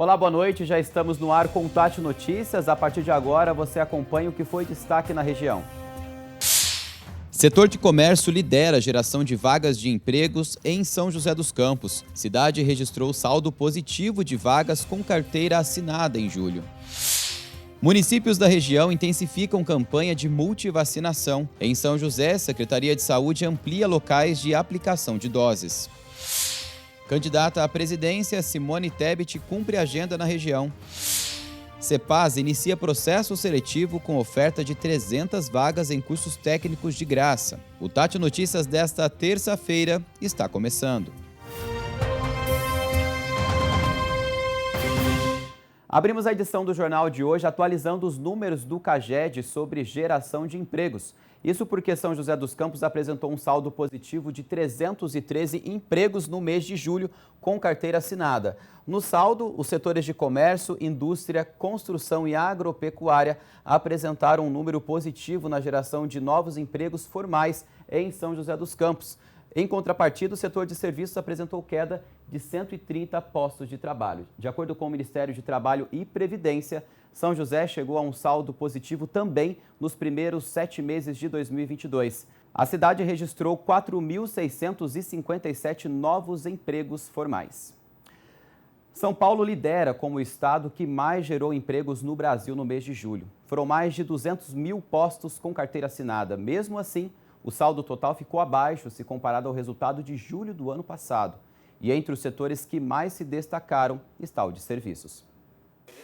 Olá, boa noite. Já estamos no ar com o Tati Notícias. A partir de agora, você acompanha o que foi destaque na região. Setor de comércio lidera a geração de vagas de empregos em São José dos Campos. Cidade registrou saldo positivo de vagas com carteira assinada em julho. Municípios da região intensificam campanha de multivacinação. Em São José, Secretaria de Saúde amplia locais de aplicação de doses. Candidata à presidência, Simone Tebet cumpre agenda na região. Cepaz inicia processo seletivo com oferta de 300 vagas em cursos técnicos de graça. O Tati Notícias desta terça-feira está começando. Abrimos a edição do jornal de hoje atualizando os números do CAGED sobre geração de empregos. Isso porque São José dos Campos apresentou um saldo positivo de 313 empregos no mês de julho com carteira assinada. No saldo, os setores de comércio, indústria, construção e agropecuária apresentaram um número positivo na geração de novos empregos formais em São José dos Campos. Em contrapartida, o setor de serviços apresentou queda de 130 postos de trabalho. De acordo com o Ministério de Trabalho e Previdência, São José chegou a um saldo positivo também nos primeiros 7 meses de 2022. A cidade registrou 4.657 novos empregos formais. São Paulo lidera como o estado que mais gerou empregos no Brasil no mês de julho. Foram mais de 200 mil postos com carteira assinada. Mesmo assim, o saldo total ficou abaixo se comparado ao resultado de julho do ano passado. E entre os setores que mais se destacaram está o de serviços.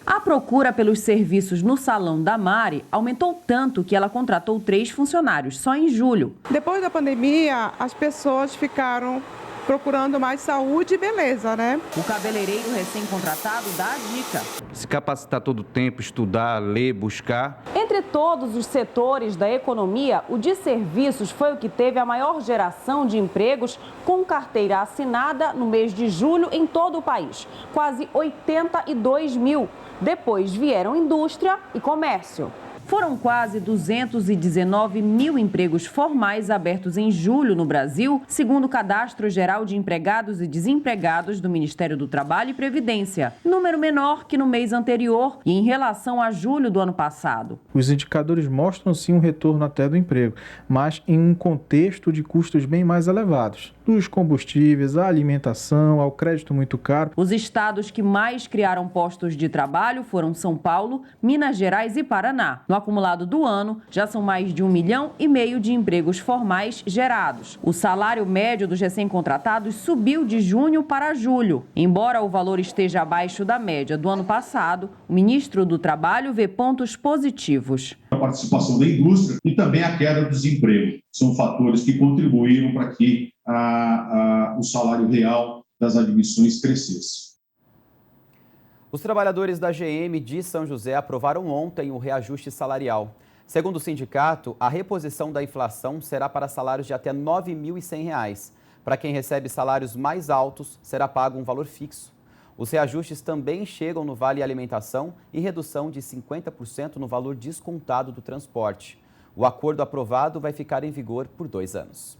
A procura pelos serviços no Salão da Mari aumentou tanto que ela contratou 3 funcionários só em julho. Depois da pandemia, as pessoas ficaram procurando mais saúde e beleza, né? O cabeleireiro recém-contratado dá a dica. Se capacitar todo o tempo, estudar, ler, buscar. Entre todos os setores da economia, o de serviços foi o que teve a maior geração de empregos com carteira assinada no mês de julho em todo o país. Quase 82 mil. Depois vieram indústria e comércio. Foram quase 219 mil empregos formais abertos em julho no Brasil, segundo o Cadastro Geral de Empregados e Desempregados do Ministério do Trabalho e Previdência. Número menor que no mês anterior e em relação a julho do ano passado. Os indicadores mostram sim um retorno até do emprego, mas em um contexto de custos bem mais elevados. Dos combustíveis, à alimentação, ao crédito muito caro. Os estados que mais criaram postos de trabalho foram São Paulo, Minas Gerais e Paraná. No acumulado do ano, já são mais de 1,5 milhão de empregos formais gerados. O salário médio dos recém-contratados subiu de junho para julho. Embora o valor esteja abaixo da média do ano passado, o ministro do Trabalho vê pontos positivos. A participação da indústria e também a queda do desemprego são fatores que contribuíram para que o salário real das admissões crescesse. Os trabalhadores da GM de São José aprovaram ontem o reajuste salarial. Segundo o sindicato, a reposição da inflação será para salários de até R$ 9.100. Para quem recebe salários mais altos, será pago um valor fixo. Os reajustes também chegam no Vale Alimentação e redução de 50% no valor descontado do transporte. O acordo aprovado vai ficar em vigor por 2 anos.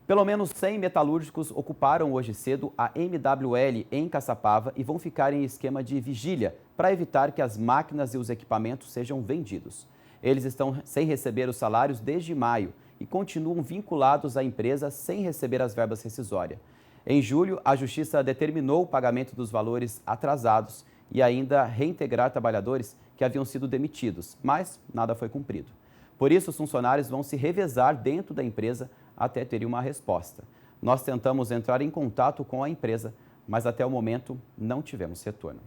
Pelo menos 100 metalúrgicos ocuparam hoje cedo a MWL em Caçapava e vão ficar em esquema de vigília para evitar que as máquinas e os equipamentos sejam vendidos. Eles estão sem receber os salários desde maio e continuam vinculados à empresa sem receber as verbas rescisórias. Em julho, a Justiça determinou o pagamento dos valores atrasados e ainda reintegrar trabalhadores que haviam sido demitidos, mas nada foi cumprido. Por isso, os funcionários vão se revezar dentro da empresa até terem uma resposta. Nós tentamos entrar em contato com a empresa, mas até o momento não tivemos retorno.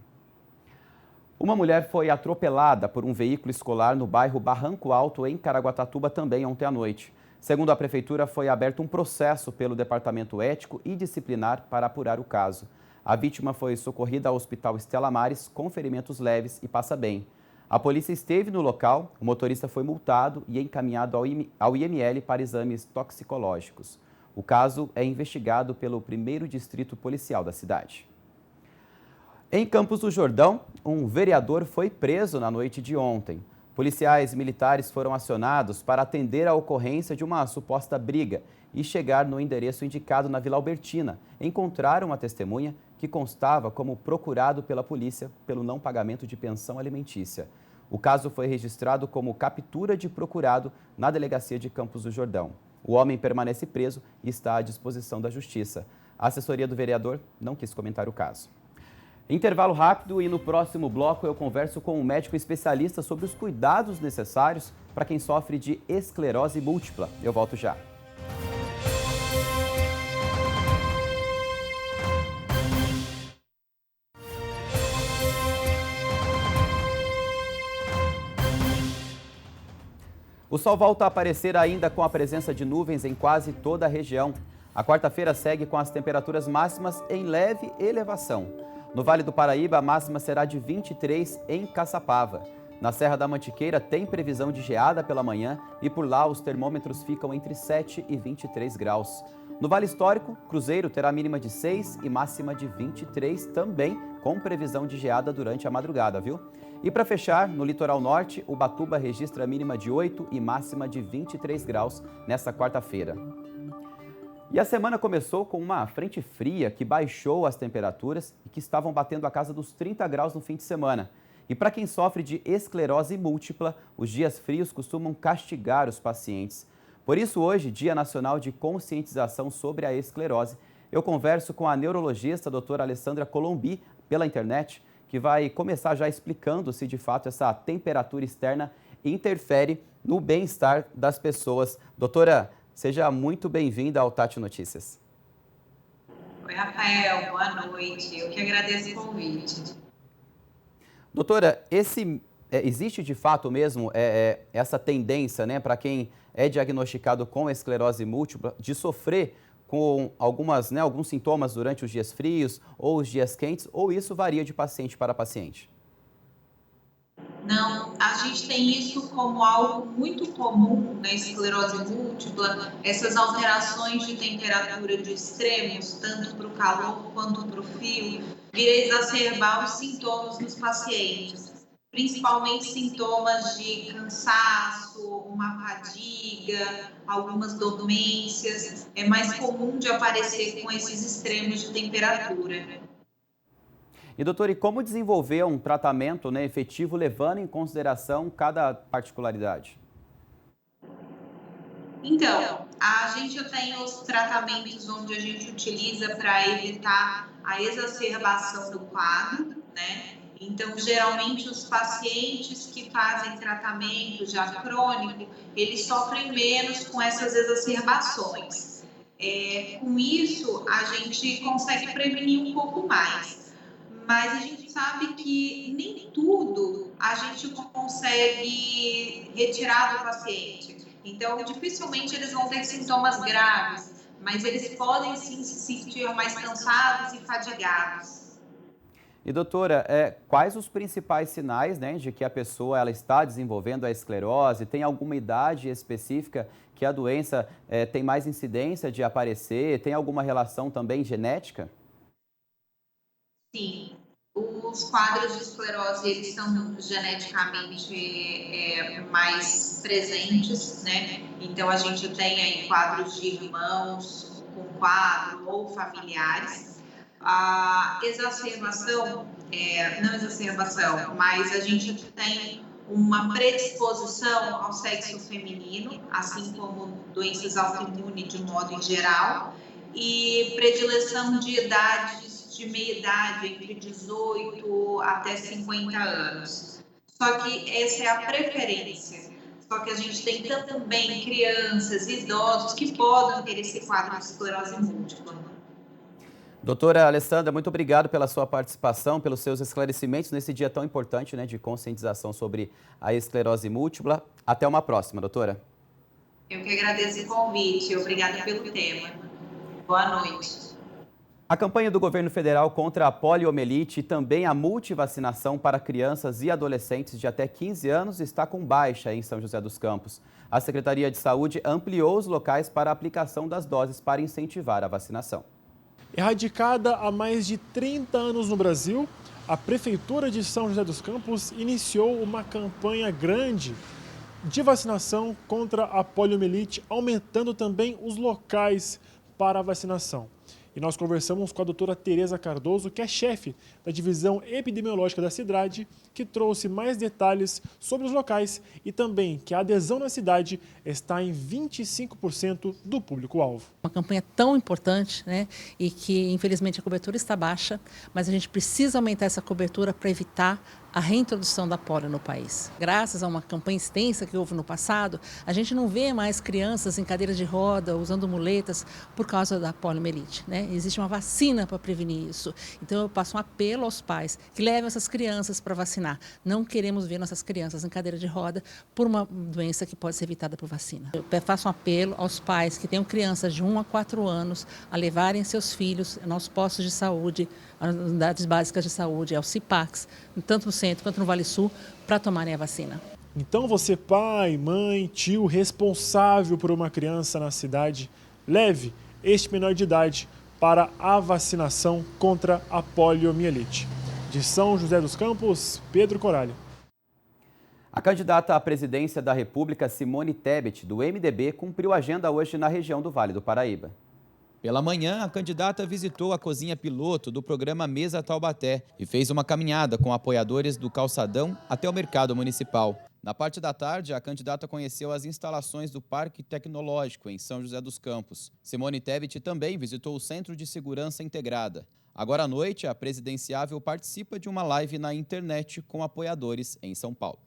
Uma mulher foi atropelada por um veículo escolar no bairro Barranco Alto, em Caraguatatuba, também ontem à noite. Segundo a Prefeitura, foi aberto um processo pelo Departamento Ético e Disciplinar para apurar o caso. A vítima foi socorrida ao Hospital Estela Maris com ferimentos leves e passa bem. A polícia esteve no local, o motorista foi multado e encaminhado ao IML para exames toxicológicos. O caso é investigado pelo 1º Distrito Policial da cidade. Em Campos do Jordão, um vereador foi preso na noite de ontem. Policiais militares foram acionados para atender a ocorrência de uma suposta briga e chegar no endereço indicado na Vila Albertina. Encontraram uma testemunha que que constava como procurado pela polícia pelo não pagamento de pensão alimentícia. O caso foi registrado como captura de procurado na delegacia de Campos do Jordão. O homem permanece preso e está à disposição da Justiça. A assessoria do vereador não quis comentar o caso. Intervalo rápido e no próximo bloco eu converso com um médico especialista sobre os cuidados necessários para quem sofre de esclerose múltipla. Eu volto já. O sol volta a aparecer ainda com a presença de nuvens em quase toda a região. A quarta-feira segue com as temperaturas máximas em leve elevação. No Vale do Paraíba, a máxima será de 23 em Caçapava. Na Serra da Mantiqueira, tem previsão de geada pela manhã e por lá os termômetros ficam entre 7 e 23 graus. No Vale Histórico, Cruzeiro terá mínima de 6 e máxima de 23, também com previsão de geada durante a madrugada, viu? E para fechar, no litoral norte, Ubatuba registra mínima de 8 e máxima de 23 graus nesta quarta-feira. E a semana começou com uma frente fria que baixou as temperaturas e que estavam batendo a casa dos 30 graus no fim de semana. E para quem sofre de esclerose múltipla, os dias frios costumam castigar os pacientes. Por isso, hoje, Dia Nacional de Conscientização sobre a Esclerose, eu converso com a neurologista a doutora Alessandra Colombi pela internet, que vai começar já explicando se de fato essa temperatura externa interfere no bem-estar das pessoas. Doutora, seja muito bem-vinda ao Tati Notícias. Oi, Rafael, boa noite. Eu que agradeço o convite. Doutora, existe de fato mesmo essa tendência, né, para quem é diagnosticado com esclerose múltipla, de sofrer com alguns sintomas durante os dias frios ou os dias quentes, ou isso varia de paciente para paciente? Não, a gente tem isso como algo muito comum na esclerose múltipla, essas alterações de temperatura de extremos, tanto para o calor quanto para o frio, vir a exacerbar os sintomas nos pacientes, principalmente sintomas de cansaço, uma fadiga, algumas dormências. É mais comum de aparecer com esses extremos de temperatura. E, doutor, e como desenvolver um tratamento, né, efetivo, levando em consideração cada particularidade? Então, a gente tem os tratamentos onde a gente utiliza para evitar a exacerbação do quadro, né? Então, geralmente, os pacientes que fazem tratamento já crônico, eles sofrem menos com essas exacerbações. Com isso, a gente consegue prevenir um pouco mais. Mas a gente sabe que nem tudo a gente consegue retirar do paciente. Então, dificilmente eles vão ter sintomas graves, mas eles podem sim se sentir mais cansados e fadigados. E, doutora, quais os principais sinais, né, de que a pessoa ela está desenvolvendo a esclerose? Tem alguma idade específica que a doença tem mais incidência de aparecer? Tem alguma relação também genética? Sim, os quadros de esclerose, eles são geneticamente mais presentes, né? Então, a gente tem aí quadros de irmãos com quadro ou familiares. A exacerbação, não exacerbação, mas a gente tem uma predisposição ao sexo feminino, assim como doenças autoimunes de modo em geral, e predileção de idades de meia idade, entre 18 até 50 anos. Só que essa é a preferência. Só que a gente tem também crianças, idosos que podem ter esse quadro de esclerose múltipla. Doutora Alessandra, muito obrigado pela sua participação, pelos seus esclarecimentos nesse dia tão importante, né, de conscientização sobre a esclerose múltipla. Até uma próxima, doutora. Eu que agradeço o convite. Obrigada pelo tema. Boa noite. A campanha do governo federal contra a poliomielite e também a multivacinação para crianças e adolescentes de até 15 anos está com baixa em São José dos Campos. A Secretaria de Saúde ampliou os locais para a aplicação das doses para incentivar a vacinação. Erradicada há mais de 30 anos no Brasil, a Prefeitura de São José dos Campos iniciou uma campanha grande de vacinação contra a poliomielite, aumentando também os locais para a vacinação. E nós conversamos com a doutora Tereza Cardoso, que é chefe da divisão epidemiológica da cidade, que trouxe mais detalhes sobre os locais e também que a adesão na cidade está em 25% do público-alvo. Uma campanha tão importante, né, e que infelizmente a cobertura está baixa, mas a gente precisa aumentar essa cobertura para evitar a reintrodução da polio no país. Graças a uma campanha extensa que houve no passado, a gente não vê mais crianças em cadeiras de roda, usando muletas, por causa da poliomielite, né? Existe uma vacina para prevenir isso. Então eu passo um apelo aos pais que levem essas crianças para vacinar. Não queremos ver nossas crianças em cadeira de roda por uma doença que pode ser evitada por vacina. Eu faço um apelo aos pais que tenham crianças de 1 a 4 anos a levarem seus filhos aos postos de saúde, às unidades básicas de saúde, aos CIPACs, tanto no centro quanto no Vale Sul, para tomarem a vacina. Então você, pai, mãe, tio responsável por uma criança na cidade, leve este menor de idade para a vacinação contra a poliomielite. De São José dos Campos, Pedro Coralho. A candidata à presidência da República, Simone Tebet, do MDB, cumpriu agenda hoje na região do Vale do Paraíba. Pela manhã, a candidata visitou a cozinha piloto do programa Mesa Taubaté e fez uma caminhada com apoiadores do Calçadão até o mercado municipal. Na parte da tarde, a candidata conheceu as instalações do Parque Tecnológico, em São José dos Campos. Simone Tebet também visitou o Centro de Segurança Integrada. Agora à noite, a presidenciável participa de uma live na internet com apoiadores em São Paulo.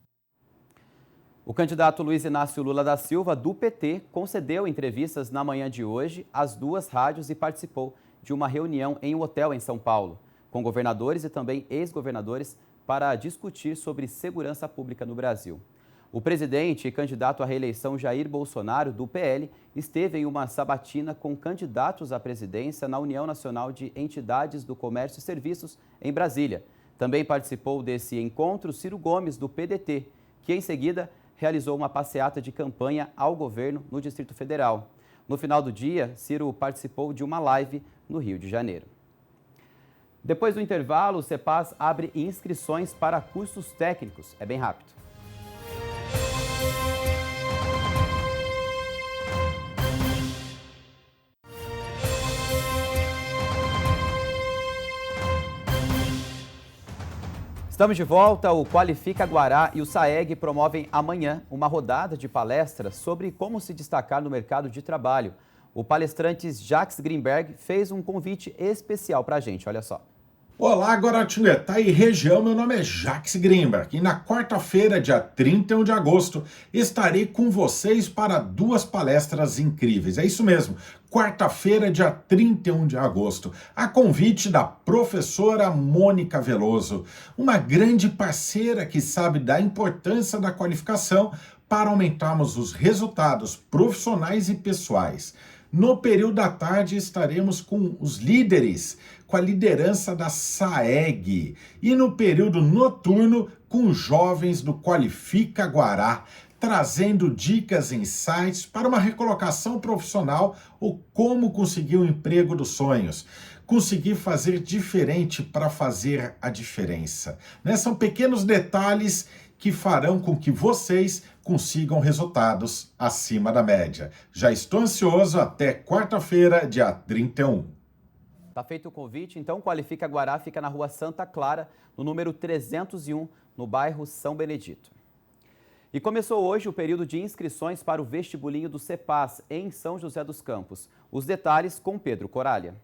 O candidato Luiz Inácio Lula da Silva, do PT, concedeu entrevistas na manhã de hoje às 2 rádios e participou de uma reunião em um hotel em São Paulo, com governadores e também ex-governadores para discutir sobre segurança pública no Brasil. O presidente e candidato à reeleição Jair Bolsonaro, do PL, esteve em uma sabatina com candidatos à presidência na União Nacional de Entidades do Comércio e Serviços, em Brasília. Também participou desse encontro Ciro Gomes, do PDT, que em seguida realizou uma passeata de campanha ao governo no Distrito Federal. No final do dia, Ciro participou de uma live no Rio de Janeiro. Depois do intervalo, o CEPAS abre inscrições para cursos técnicos. É bem rápido. Estamos de volta. O Qualifica Guará e o SAEG promovem amanhã uma rodada de palestras sobre como se destacar no mercado de trabalho. O palestrante Jacques Greenberg fez um convite especial para a gente, olha só. Olá, Guaratinguetá e região, meu nome é Jacques Greenberg e na quarta-feira, dia 31 de agosto, estarei com vocês para 2 palestras incríveis. É isso mesmo, quarta-feira, dia 31 de agosto, a convite da professora Mônica Veloso, uma grande parceira que sabe da importância da qualificação para aumentarmos os resultados profissionais e pessoais. No período da tarde estaremos com os líderes, com a liderança da SAEG. E no período noturno com jovens do Qualifica Guará, trazendo dicas e insights para uma recolocação profissional ou como conseguir o emprego dos sonhos. Conseguir fazer diferente para fazer a diferença. São pequenos detalhes que farão com que vocês consigam resultados acima da média. Já estou ansioso até quarta-feira, dia 31. Tá feito o convite, então Qualifica Guará fica na rua Santa Clara, no número 301, no bairro São Benedito. E começou hoje o período de inscrições para o vestibulinho do CEPAS, em São José dos Campos. Os detalhes com Pedro Coralha.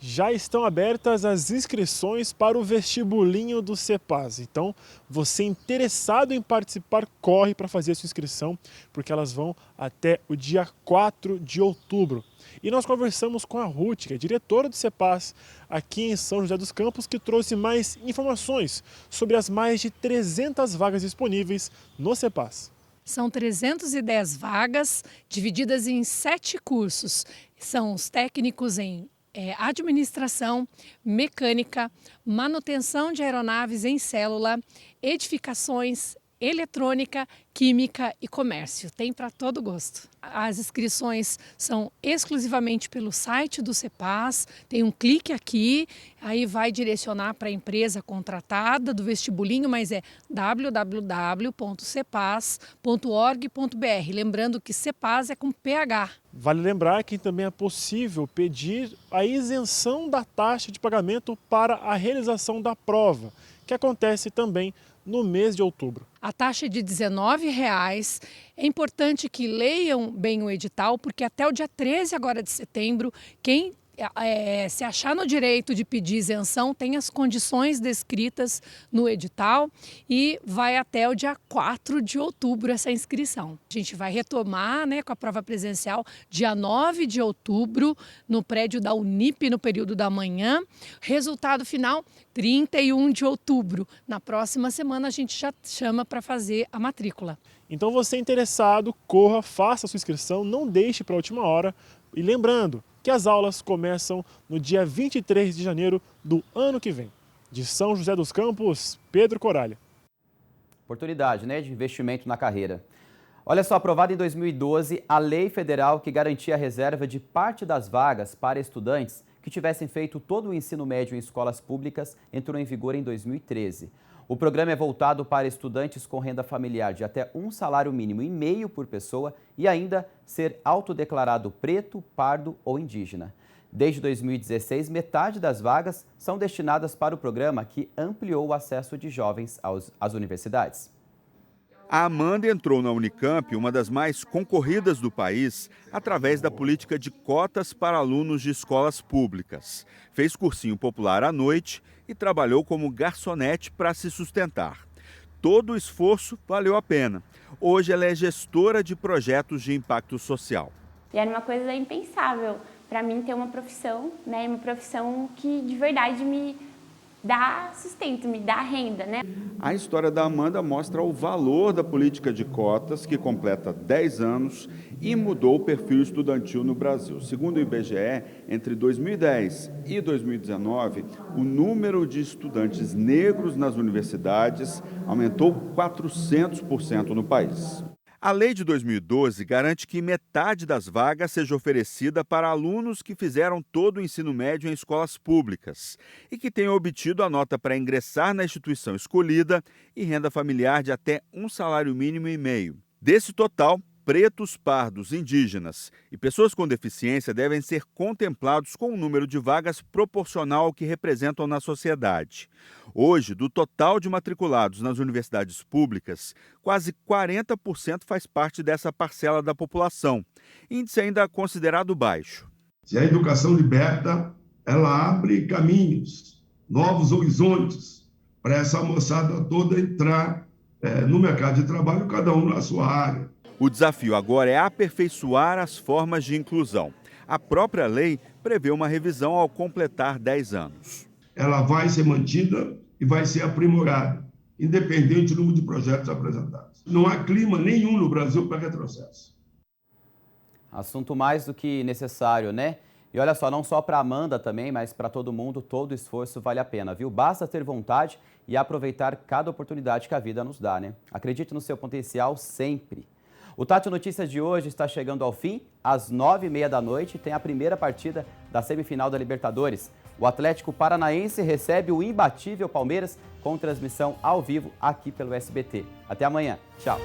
Já estão abertas as inscrições para o vestibulinho do CEPAS. Então, você interessado em participar, corre para fazer a sua inscrição, porque elas vão até o dia 4 de outubro. E nós conversamos com a Ruth, que é diretora do CEPAS, aqui em São José dos Campos, que trouxe mais informações sobre as mais de 300 vagas disponíveis no CEPAS. São 310 vagas, divididas em 7 cursos. São os técnicos em administração, mecânica, manutenção de aeronaves em célula, edificações, eletrônica, Química e Comércio. Tem para todo gosto. As inscrições são exclusivamente pelo site do CEPAS. Tem um clique aqui, aí vai direcionar para a empresa contratada do vestibulinho, mas é www.cepas.org.br. Lembrando que CEPAS é com PH. Vale lembrar que também é possível pedir a isenção da taxa de pagamento para a realização da prova, que acontece também no mês de outubro. A taxa é de R$19. É importante que leiam bem o edital, porque até o dia 13 agora de setembro, quem se achar no direito de pedir isenção tem as condições descritas no edital e vai até o dia 4 de outubro essa inscrição. A gente vai retomar, com a prova presencial dia 9 de outubro no prédio da Unip no período da manhã. Resultado final 31 de outubro. Na próxima semana a gente já chama para fazer a matrícula. Então você interessado, corra, faça a sua inscrição, não deixe para a última hora. E lembrando que as aulas começam no dia 23 de janeiro do ano que vem. De São José dos Campos, Pedro Coralha. Oportunidade, de investimento na carreira. Olha só, aprovada em 2012, a lei federal que garantia a reserva de parte das vagas para estudantes que tivessem feito todo o ensino médio em escolas públicas entrou em vigor em 2013. O programa é voltado para estudantes com renda familiar de até um salário mínimo e meio por pessoa e ainda ser autodeclarado preto, pardo ou indígena. Desde 2016, metade das vagas são destinadas para o programa que ampliou o acesso de jovens às universidades. A Amanda entrou na Unicamp, uma das mais concorridas do país, através da política de cotas para alunos de escolas públicas. Fez cursinho popular à noite e trabalhou como garçonete para se sustentar. Todo o esforço valeu a pena. Hoje ela é gestora de projetos de impacto social. E era uma coisa impensável para mim ter uma profissão, uma profissão que de verdade me dá sustento, me dá renda, A história da Amanda mostra o valor da política de cotas, que completa 10 anos e mudou o perfil estudantil no Brasil. Segundo o IBGE, entre 2010 e 2019, o número de estudantes negros nas universidades aumentou 400% no país. A lei de 2012 garante que metade das vagas seja oferecida para alunos que fizeram todo o ensino médio em escolas públicas e que tenham obtido a nota para ingressar na instituição escolhida e renda familiar de até um salário mínimo e meio. Desse total, pretos, pardos, indígenas e pessoas com deficiência devem ser contemplados com um número de vagas proporcional ao que representam na sociedade. Hoje, do total de matriculados nas universidades públicas, quase 40% faz parte dessa parcela da população, índice ainda considerado baixo. Se a educação liberta, ela abre caminhos, novos horizontes para essa moçada toda entrar no mercado de trabalho, cada um na sua área. O desafio agora é aperfeiçoar as formas de inclusão. A própria lei prevê uma revisão ao completar 10 anos. Ela vai ser mantida e vai ser aprimorada, independente do número de projetos apresentados. Não há clima nenhum no Brasil para retrocesso. Assunto mais do que necessário, E olha só, não só para Amanda também, mas para todo mundo, todo esforço vale a pena, viu? Basta ter vontade e aproveitar cada oportunidade que a vida nos dá, Acredite no seu potencial sempre. O Tati Notícias de hoje está chegando ao fim. Às 9h30 da noite tem a primeira partida da semifinal da Libertadores. O Atlético Paranaense recebe o imbatível Palmeiras com transmissão ao vivo aqui pelo SBT. Até amanhã. Tchau.